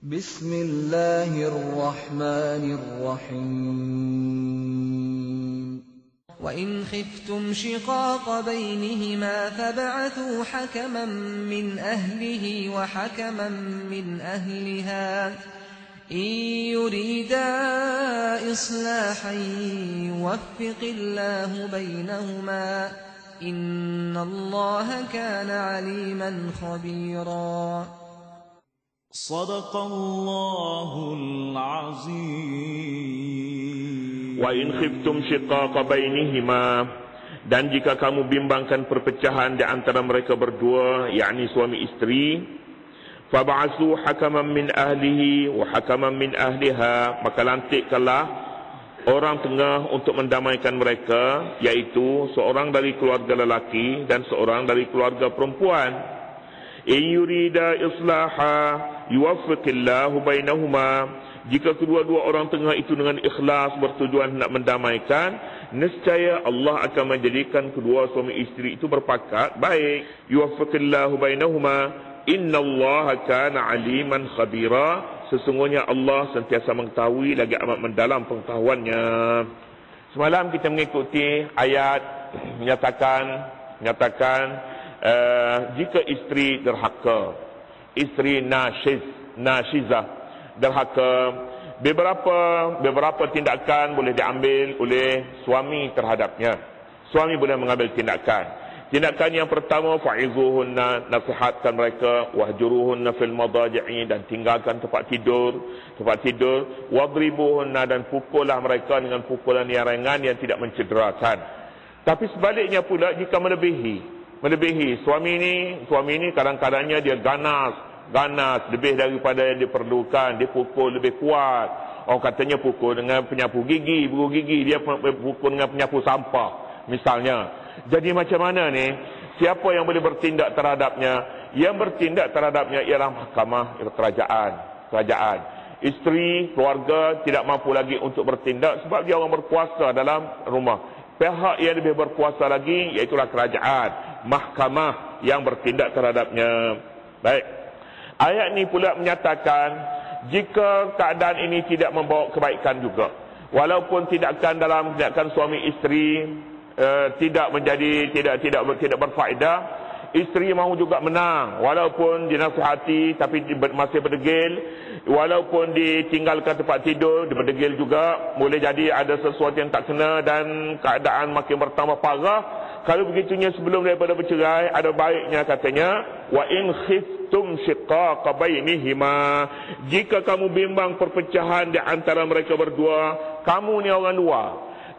بسم الله الرحمن الرحيم وإن خفتم شقاق بينهما فابعثوا حكما من أهله وحكما من أهلها إن يريدا إصلاحا يوفق الله بينهما إن الله كان عليما خبيرا صدق الله العظيم. Wa in khiftum shiqaqa bainihima, dan jika kamu bimbangkan perpecahan di antara mereka berdua, yakni suami isteri, fab'asu hakaman min ahlihi wa hakaman min ahliha, maka lantikkanlah orang tengah untuk mendamaikan mereka, iaitu seorang dari keluarga lelaki dan seorang dari keluarga perempuan. In yurida islaha yuwaffiqillahu bainahuma, jika kedua-dua orang tengah itu dengan ikhlas bertujuan nak mendamaikan, nescaya Allah akan menjadikan kedua suami isteri itu berpakat baik. Yuwaffiqillahu bainahuma, innallaha kana aliman khabira, sesungguhnya Allah sentiasa mengetahui lagi amat mendalam pengetahuannya. Semalam kita mengikuti ayat menyatakan jika isteri derhaka, isteri nashizah derhaka, beberapa tindakan boleh diambil oleh suami terhadapnya. Suami boleh mengambil tindakan. Tindakan yang pertama, fa'izuhunna, nasihatkan mereka, wahjuruhunna fil madaji'i, dan tinggalkan tempat tidur, wadribuhunna, dan pukullah mereka dengan pukulan yang ringan yang tidak mencederakan. Tapi sebaliknya pula, jika melebihi suami ini kadang-kadangnya dia ganas lebih daripada yang diperlukan, dia pukul lebih kuat. Orang katanya pukul dengan penyapu gigi, dia pukul dengan penyapu sampah misalnya. Jadi macam mana ni? Siapa yang boleh bertindak terhadapnya? Yang bertindak terhadapnya ialah mahkamah kerajaan. Isteri, keluarga tidak mampu lagi untuk bertindak sebab dia orang berkuasa dalam rumah. Pihak yang lebih berkuasa lagi iaitulah kerajaan, mahkamah yang bertindak terhadapnya. Baik. Ayat ini pula menyatakan jika keadaan ini tidak membawa kebaikan juga, walaupun tindakan suami isteri tidak berfaedah, isteri mahu juga menang, walaupun dinasihati tapi masih berdegil, walaupun ditinggalkan tempat tidur, dia berdegil juga, boleh jadi ada sesuatu yang tak kena dan keadaan makin bertambah parah. Kalau begitunya sebelum daripada bercerai, ada baiknya katanya, wa in khiftum shiqaqa bainihima, jika kamu bimbang perpecahan di antara mereka berdua, kamu ni orang luar,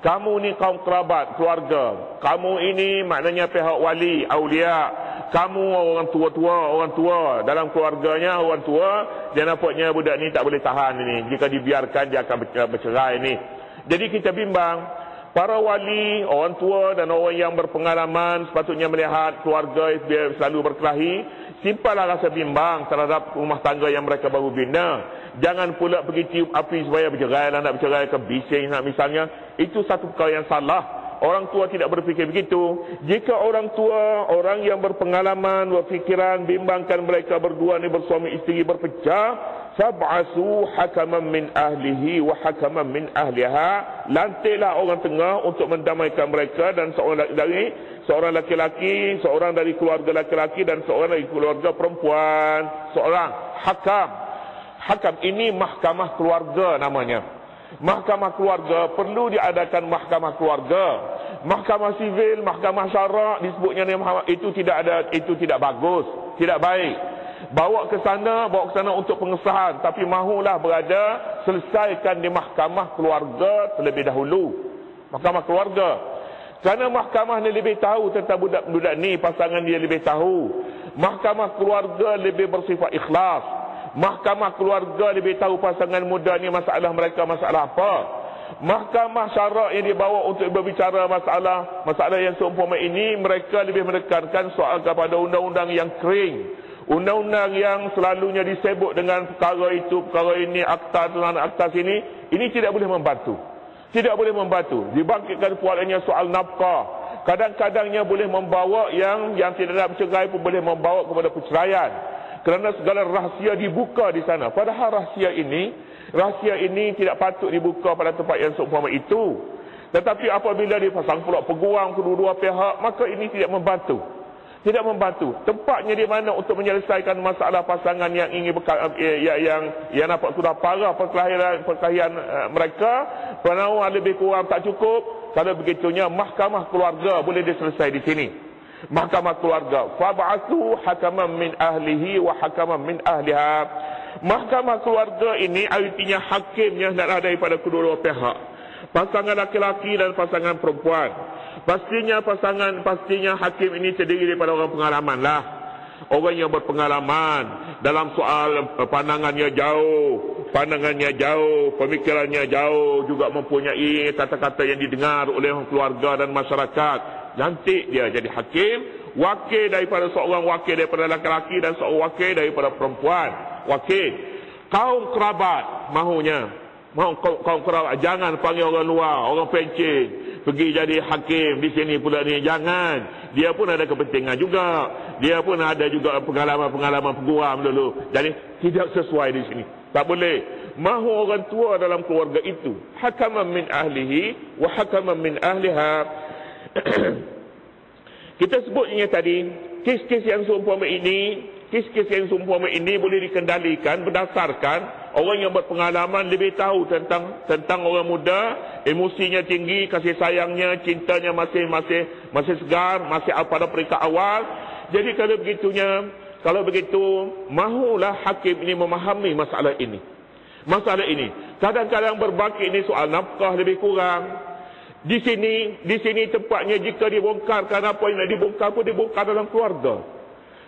kamu ni kaum kerabat, keluarga, kamu ini maknanya pihak wali, aulia, kamu orang tua dalam keluarganya, orang tua, dia nampaknya budak ni tak boleh tahan ini, jika dibiarkan dia akan bercerai ni. Jadi kita bimbang, para wali, orang tua dan orang yang berpengalaman sepatutnya melihat keluarga biar selalu berkelahi, simpanlah rasa bimbang terhadap rumah tangga yang mereka baru bina. Jangan pula pergi tiup api supaya bercerai, nak bercerai ke bising nak misalnya. Itu satu perkara yang salah. Orang tua tidak berfikir begitu. Jika orang tua, orang yang berpengalaman, berfikiran, bimbangkan mereka berdua ni bersuami isteri berpecah, fab'asu hakaman min ahlihi wa hakaman min ahliha, lantiklah orang tengah untuk mendamaikan mereka, dan seorang laki-laki, seorang dari keluarga laki-laki dan seorang dari keluarga perempuan, seorang hakam ini mahkamah keluarga namanya. Mahkamah keluarga, perlu diadakan mahkamah keluarga. Mahkamah sivil, mahkamah syarak disebutnya itu tidak bagus, tidak baik. Bawa ke sana untuk pengesahan, tapi mahulah berada, selesaikan di mahkamah keluarga terlebih dahulu. Mahkamah keluarga. Kerana mahkamah ni lebih tahu tentang budak-budak ni, pasangan dia lebih tahu. Mahkamah keluarga lebih bersifat ikhlas. Mahkamah keluarga lebih tahu pasangan muda ni masalah mereka masalah apa. Mahkamah syarak yang dibawa untuk berbicara masalah yang seumpama ini, mereka lebih menekankan soal kepada undang-undang yang kering, undang-undang yang selalunya disebut dengan perkara itu, perkara ini, akta sini. Ini tidak boleh membantu. Dibangkitkan pualannya soal nafkah, kadang-kadangnya boleh membawa yang tidak nak bercerai pun boleh membawa kepada perceraian. kerana segala rahsia dibuka di sana. Padahal rahsia ini tidak patut dibuka pada tempat yang seumpama itu. Tetapi apabila dipasang pula peguam kedua-dua pihak, maka ini tidak membantu. Tidak membantu. Tempatnya di mana untuk menyelesaikan masalah pasangan yang ingin yang nampak sudah parah perkelahian mereka, penawar lebih kurang tak cukup. Kalau begitunya mahkamah keluarga boleh diselesai di sini. Mahkamah keluarga. Fab'athu hakaman min ahlihi wa hakaman min ahliha. Mahkamah keluarga ini artinya hakimnya adalah daripada kedua-dua pihak. Pasangan laki-laki dan pasangan perempuan. Pastinya hakim ini terdiri daripada orang pengalaman lah. Orang yang berpengalaman dalam soal pandangannya jauh, pemikirannya jauh, juga mempunyai kata-kata yang didengar oleh keluarga dan masyarakat. Nanti dia jadi hakim, wakil daripada seorang wakil daripada laki-laki dan seorang wakil daripada perempuan. Wakil. Kaum kerabat mahunya. Kaum kerabat, jangan panggil orang luar, orang pencen pergi jadi hakim di sini pula ni, jangan. Dia pun ada kepentingan juga. Dia pun ada juga pengalaman peguam dulu. Jadi tidak sesuai di sini. Tak boleh. Mahu orang tua dalam keluarga itu hakaman min ahlihi wa hakaman min ahliha. Kita sebutnya tadi, kes-kes yang seumpama ini boleh dikendalikan berdasarkan orang yang berpengalaman lebih tahu tentang orang muda, emosinya tinggi, kasih sayangnya, cintanya masih segar, masih pada peringkat awal. Jadi kalau begitu, mahulah hakim ini memahami masalah ini. Kadang-kadang berbaki ini soal nafkah lebih kurang. Di sini tempatnya jika dibongkarkan apa yang nak dibongkar pun dibongkar dalam keluarga.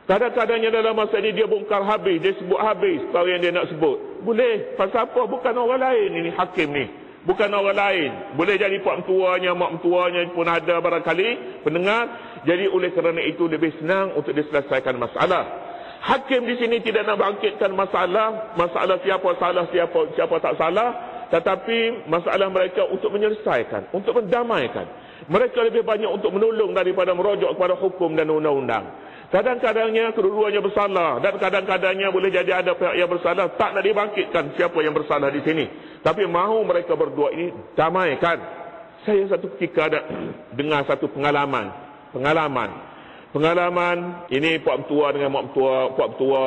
Kadang-kadangnya dalam masa ini dia bongkar habis, dia sebut habis perkara yang dia nak sebut. Boleh, pasal apa? Bukan orang lain ini hakim ni. Bukan orang lain. Boleh jadi pak mentuanya, mak mentuanya pun ada barangkali pendengar. Jadi oleh kerana itu lebih senang untuk diselesaikan masalah. Hakim di sini tidak nak bangkitkan masalah siapa salah, siapa tak salah. Tetapi masalah mereka untuk menyelesaikan, untuk mendamaikan. Mereka lebih banyak untuk menolong daripada merujuk kepada hukum dan undang-undang. Kadang-kadangnya kedua-duanya bersalah, dan kadang-kadangnya boleh jadi ada pihak yang bersalah, tak nak dibangkitkan siapa yang bersalah di sini. Tapi mahu mereka berdua ini damaikan. Saya satu ketika ada dengar satu pengalaman ini pak mentua dengan mak mentua,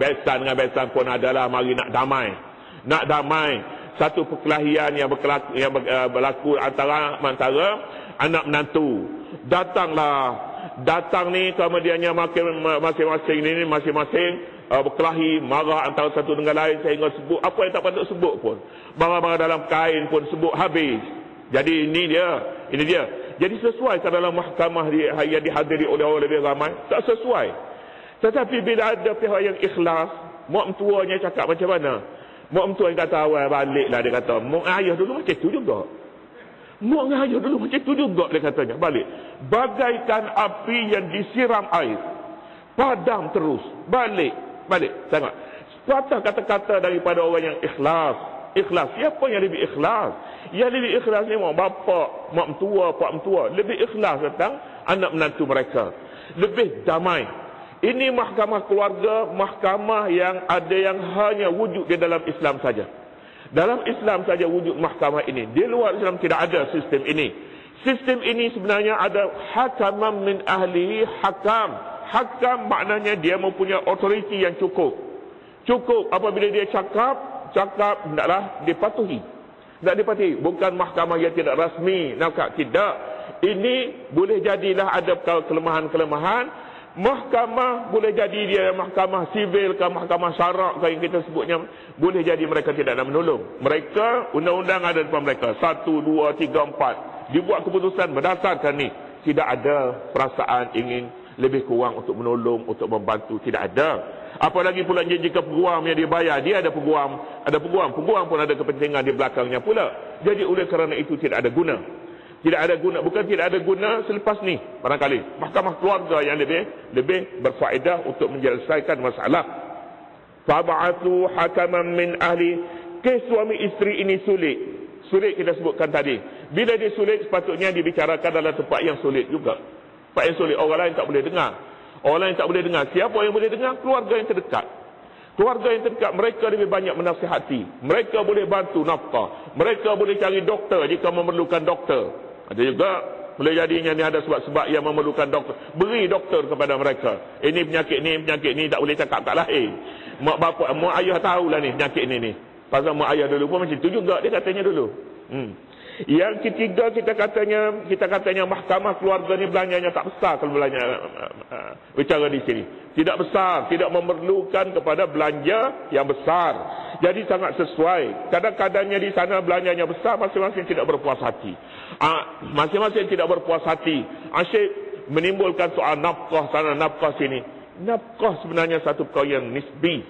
besan dengan besan pun adalah mari nak damai. Satu perkelahian yang berlaku antara anak menantu. Datang ni kemudiannya masing-masing berkelahi, marah antara satu dengan lain sehingga sebut apa yang tak patut sebut pun. Barang-barang dalam kain pun sebut habis. Jadi ini dia. Jadi sesuai ke dalam mahkamah yang dihadiri oleh orang lebih ramai? Tak sesuai. Tetapi bila ada pihak yang ikhlas, mak mentuanya cakap macam mana? Mak mentua yang kata awal baliklah, dia kata mak ayah dulu macam tu juga. Dia katanya balik. Bagaikan api yang disiram air, padam terus. Balik. Tengok. Sepatah kata-kata daripada orang yang ikhlas. Siapa yang lebih ikhlas? Yang lebih ikhlas ni mak bapak, mak mentua, pak mentua. Lebih ikhlas tentang anak menantu mereka. Lebih damai. Ini mahkamah keluarga, mahkamah yang ada yang hanya wujud di dalam Islam saja. Dalam Islam saja wujud mahkamah ini. Di luar Islam tidak ada sistem ini. Sistem ini sebenarnya ada hakaman min ahli hakam. Hakam maknanya dia mempunyai otoriti yang cukup. Apabila dia cakap hendaklah dipatuhi. Bukan mahkamah yang tidak rasmi. Tidak. Ini boleh jadilah ada kelemahan-kelemahan. Mahkamah boleh jadi dia mahkamah sivil ke mahkamah syarak ke yang kita sebutnya, boleh jadi mereka tidak nak menolong. Mereka undang-undang ada depan mereka 1, 2, 3, 4 dibuat keputusan berdasarkan ni. Tidak ada perasaan ingin lebih kurang untuk menolong, untuk membantu, tidak ada. Apalagi pula jika peguam yang dibayar, dia ada peguam pun ada kepentingan di belakangnya pula. Jadi oleh kerana itu tidak ada guna. Bukan tidak ada guna selepas ni. Barangkali mahkamah keluarga yang lebih berfaedah untuk menyelesaikan masalah. Fab'athu hakaman min ahli. Kes suami isteri ini sulit kita sebutkan tadi. Bila dia sulit, sepatutnya dibicarakan dalam tempat yang sulit juga. Tempat yang sulit, orang lain tak boleh dengar. Orang yang tak boleh dengar. Siapa yang boleh dengar? Keluarga yang terdekat. Keluarga yang terdekat, mereka lebih banyak menasihati. Mereka boleh bantu nafkah. Mereka boleh cari doktor jika memerlukan doktor. Ada juga boleh jadinya ni ada sebab-sebab yang memerlukan doktor. Beri doktor kepada mereka. Ini penyakit ni tak boleh cakap kat lahir. Mak bapak, mak ayah tahulah ni penyakit ni. Pasal mak ayah dulu pun macam tu juga dia katanya dulu. Yang ketiga kita katanya mahkamah keluarga ni belanjanya tak besar kalau belanja bicara di sini. Tidak besar, tidak memerlukan kepada belanja yang besar. Jadi sangat sesuai. Kadang-kadangnya di sana belanjanya besar, masing-masing tidak berpuas hati. Masing-masing tidak berpuas hati. Asyik menimbulkan soal nafkah sana, nafkah sini. Nafkah sebenarnya satu perkara yang nisbi.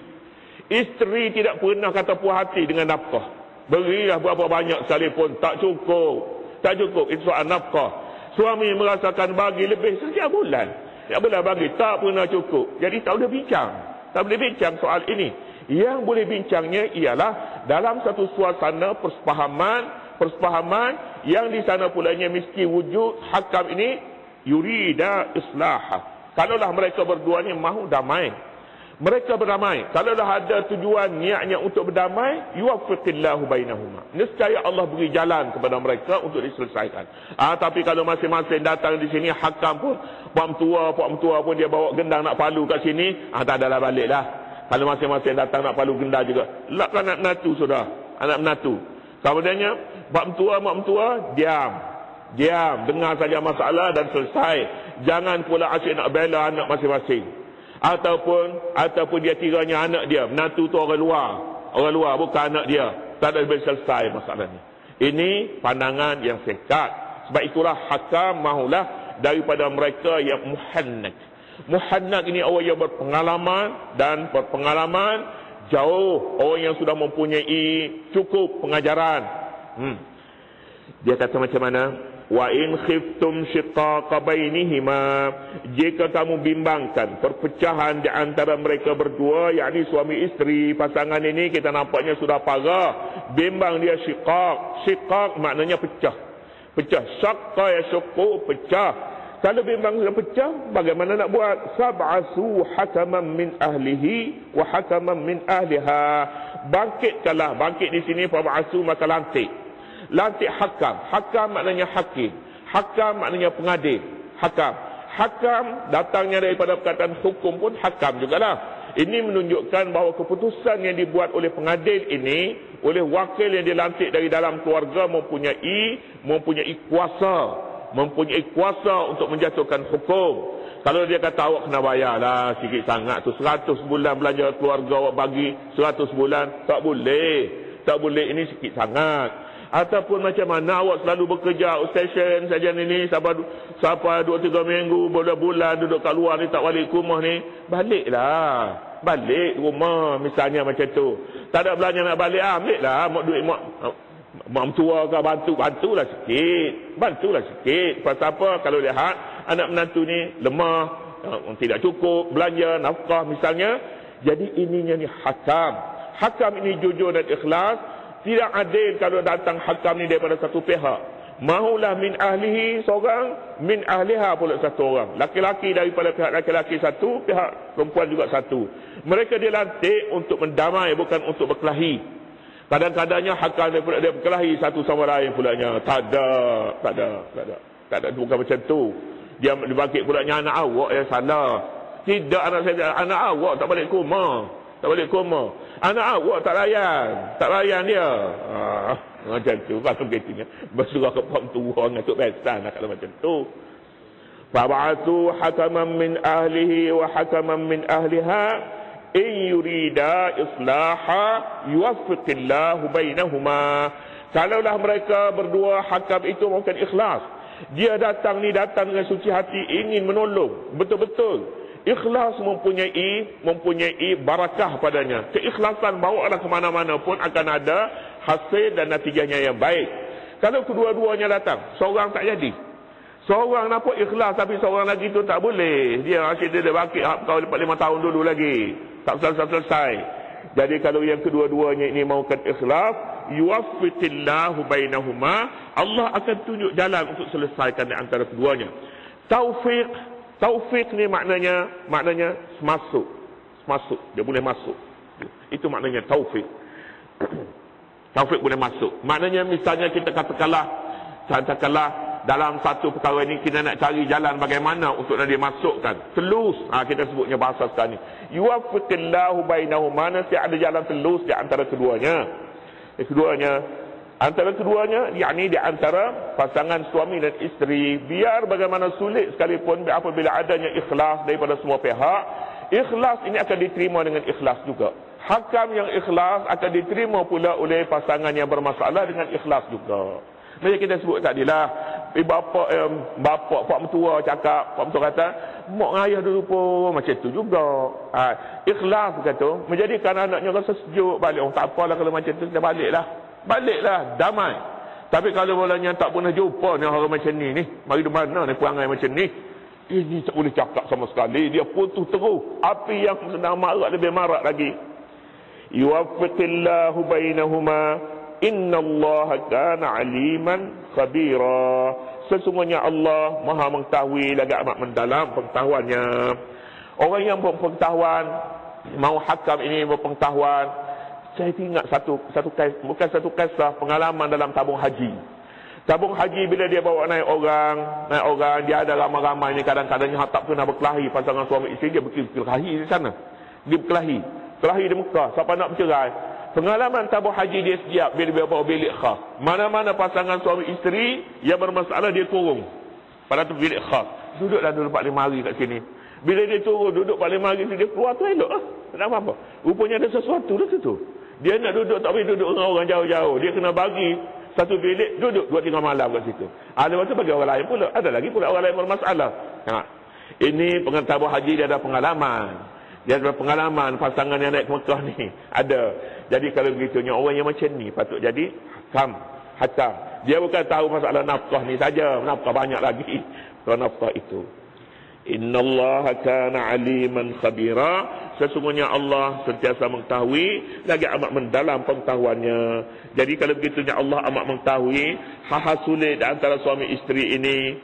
Isteri tidak pernah kata puas hati dengan nafkah. Berilah berapa banyak sekalipun tak cukup. Tak cukup, itu soal nafkah. Suami merasakan bagi lebih setiap bulan. Tak boleh bagi, tak pernah cukup. Jadi tak boleh bincang. Tak boleh bincang soal ini. Yang boleh bincangnya ialah dalam satu suasana persepahaman yang di sana pulanya mesti wujud hakam ini yurida islaha. Kalaulah mereka berdua ni mahu damai, mereka berdamai. Kalau dah ada tujuan niatnya untuk berdamai, yuwaffiqillahu bainahuma. Nescaya Allah beri jalan kepada mereka untuk diselesaikan. Tapi kalau masing-masing datang di sini hakam pun, pak mentua pun dia bawa gendang nak palu kat sini, tak adalah baliklah. Kalau masing-masing datang nak palu gendang juga. Lak anak menatu sudah, anak menatu. Kemudiannya pak mentua diam, dengar saja masalah dan selesai. Jangan pula asyik nak bela anak masing-masing. Ataupun dia kiranya anak dia, menantu tu orang luar bukan anak dia, tak ada boleh selesai masalahnya. Ini pandangan yang sekat. Sebab itulah hakam mahulah daripada mereka yang muhannad ini orang yang berpengalaman jauh, orang yang sudah mempunyai cukup pengajaran. Dia kata macam mana? Wa in khiftum shiqaqa bainihima, jika kamu bimbangkan perpecahan di antara mereka berdua, yakni suami isteri, pasangan ini kita nampaknya sudah parah, bimbang dia shiqaq maknanya pecah, syaqqa yashqu, pecah. Kalau bimbang sudah pecah, bagaimana nak buat? Sab'asu hakaman min ahlihi wa hakaman min ahliha, bangkitkanlah. Bangkit di sini fab'asu maka lantik hakam maknanya hakim, hakam maknanya pengadil, hakam datangnya daripada perkataan hukum pun hakam jugalah. Ini menunjukkan bahawa keputusan yang dibuat oleh pengadil ini, oleh wakil yang dilantik dari dalam keluarga mempunyai kuasa untuk menjatuhkan hukum. Kalau dia kata awak kena bayarlah sikit sangat tu, 100 bulan belanja keluarga awak bagi 100 bulan, tak boleh, ini sikit sangat. Ataupun macam mana awak selalu bekerja outstation saja ini sampai 2-3 minggu, bulan duduk kat luar ni, tak balik ke rumah ni, balik rumah misalnya macam tu. Tak ada belanja nak balik, ambillah duit mak mentua ke, bantulah sikit. Pasal apa? Kalau lihat anak menantu ni lemah, tidak cukup belanja nafkah misalnya. Jadi ininya ni hakam ini jujur dan ikhlas. Tidak adil kalau datang hakam ni daripada satu pihak. Mahulah min ahlihi seorang, min ahliha pula satu orang. Laki-laki daripada pihak laki-laki satu, pihak perempuan juga satu. Mereka dilantik untuk mendamai, bukan untuk berkelahi. Kadang-kadangnya hakam daripada dia berkelahi satu sama lain pulanya. Tak ada, bukan macam tu. Dia dibangkit pulanya anak awak yang salah. Tidak, anak awak tak balik ke rumah. Anak awak tak layan dia. Macam tu. Kalau begitunya bersurah ke puan tua dengan Tok Besan kalau macam tu. Fab'atu hakaman min ahlihi wa hakaman min ahliha in yurida islaha yuwaffiqillahu bainahuma. Kalaulah mereka berdua hakam itu mungkin ikhlas, dia datang dengan suci hati ingin menolong betul-betul, ikhlas mempunyai barakah padanya. Keikhlasan bawalah ke mana-mana pun akan ada hasil dan natijahnya yang baik. Kalau kedua-duanya datang, seorang tak jadi. Seorang nampak ikhlas tapi seorang lagi tu tak boleh. Dia asyik dia bangkit kau 4-5 tahun dulu lagi. Tak selesai. Jadi kalau yang kedua-duanya ini mahukan ikhlas, yuwaffiqillahu bainahuma, Allah akan tunjuk jalan untuk selesaikan di antara keduanya. Taufik Taufik ni maknanya masuk. Dia boleh masuk. Itu maknanya taufik. Taufik boleh masuk. Maknanya misalnya kita katakanlah dalam satu perkara ini kita nak cari jalan bagaimana untuk nak dimasukkan. Telus. Kita sebutnya bahasa sekarang ni. Yuwaffiqillahu bainahuma, nanti ada jalan telus di antara keduanya. Antara keduanya, yakni di antara pasangan suami dan isteri, biar bagaimana sulit sekalipun apabila adanya ikhlas daripada semua pihak, ikhlas ini akan diterima dengan ikhlas juga. Hakam yang ikhlas akan diterima pula oleh pasangan yang bermasalah dengan ikhlas juga. Macam kita sebut tadilah, bapa pak mentua cakap, pak mentua kata, mak ayah dulu pun macam tu juga. Ikhlas kata, menjadikan anaknya rasa sejuk balik. Tak apalah kalau macam tu, kita baliklah, damai. Tapi kalau bolanya tak pernah jumpa ni orang macam ni, mari di mana ni perangai macam ni, ini tak boleh cakap sama sekali, dia putus terus. Api yang sedang marak lebih marak lagi. Yuwaffiqillahu bainahuma, innallaha kana aliman khabira. Sesungguhnya Allah Maha mengetahui lagi amat mendalam pengetahuannya. Orang yang berpengetahuan, mau hakam ini berpengetahuan. Saya ingat bukan satu kisah pengalaman dalam tabung haji. Tabung haji bila dia bawa naik orang, dia ada ramai-ramai ni, kadang-kadangnya tak pernah berkelahi pasangan suami isteri, dia berkelahi di sana. Dia berkelahi di Mekah, siapa nak bercerai. Pengalaman tabung haji dia setiap bila dia bawa bilik khas. Mana-mana pasangan suami isteri yang bermasalah, dia turun pada tu bilik khas. Duduklah 4-5 hari kat sini. Bila dia turun duduk 4-5 hari, dia keluar tu elok. Tak apa-apa. Rupanya ada sesuatu dah tu. Dia nak duduk, tak boleh duduk dengan orang jauh-jauh. Dia kena bagi satu bilik, duduk 2-3 malam kat situ. Lepas tu bagi orang lain pula. Ada lagi pula orang lain bermasalah. Ini tabung haji, dia ada pengalaman. Dia ada pengalaman pasangan yang naik ke Mekah ni. Ada. Jadi kalau begitunya, orang yang macam ni patut jadi hakam. Dia bukan tahu masalah nafkah ni saja. Nafkah banyak lagi. Nafkah itu. Innallaha kana aliman khabira. Sesungguhnya Allah sentiasa mengetahui lagi amat mendalam pengetahuannya. Jadi kalau begitunya Allah amat mengetahui hal-hal sulit antara suami isteri ini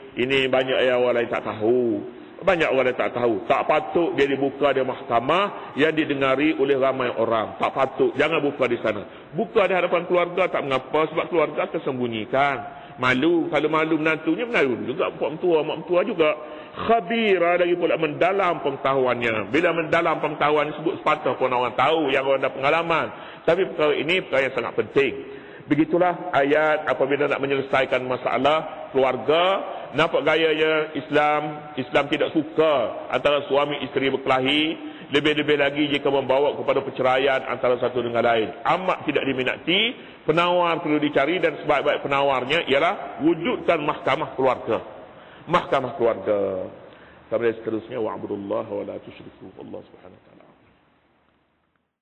banyak yang orang lain tak tahu. Tak patut dia dibuka di mahkamah yang didengari oleh ramai orang. Tak patut. Jangan buka di sana. Buka di hadapan keluarga tak mengapa, sebab keluarga tersembunyikan. Malu. Kalau malu menantunya, malu juga mak mentua juga. Khabira, lagi pula mendalam pengetahuannya. Bila mendalam pengetahuan disebut sepatah pun orang tahu, yang orang ada pengalaman. Tapi perkara ini perkara yang sangat penting. Begitulah ayat apabila nak menyelesaikan masalah keluarga. Nampak gayanya Islam tidak suka antara suami isteri berkelahi. Lebih-lebih lagi jika membawa kepada perceraian antara satu dengan lain. Amat tidak diminati. Penawar perlu dicari, dan sebaik-baik penawarnya ialah wujudkan mahkamah keluarga. Sampai seterusnya, wa'budullaha wa la tusyriku. Allah Subhanahu wa ta'ala.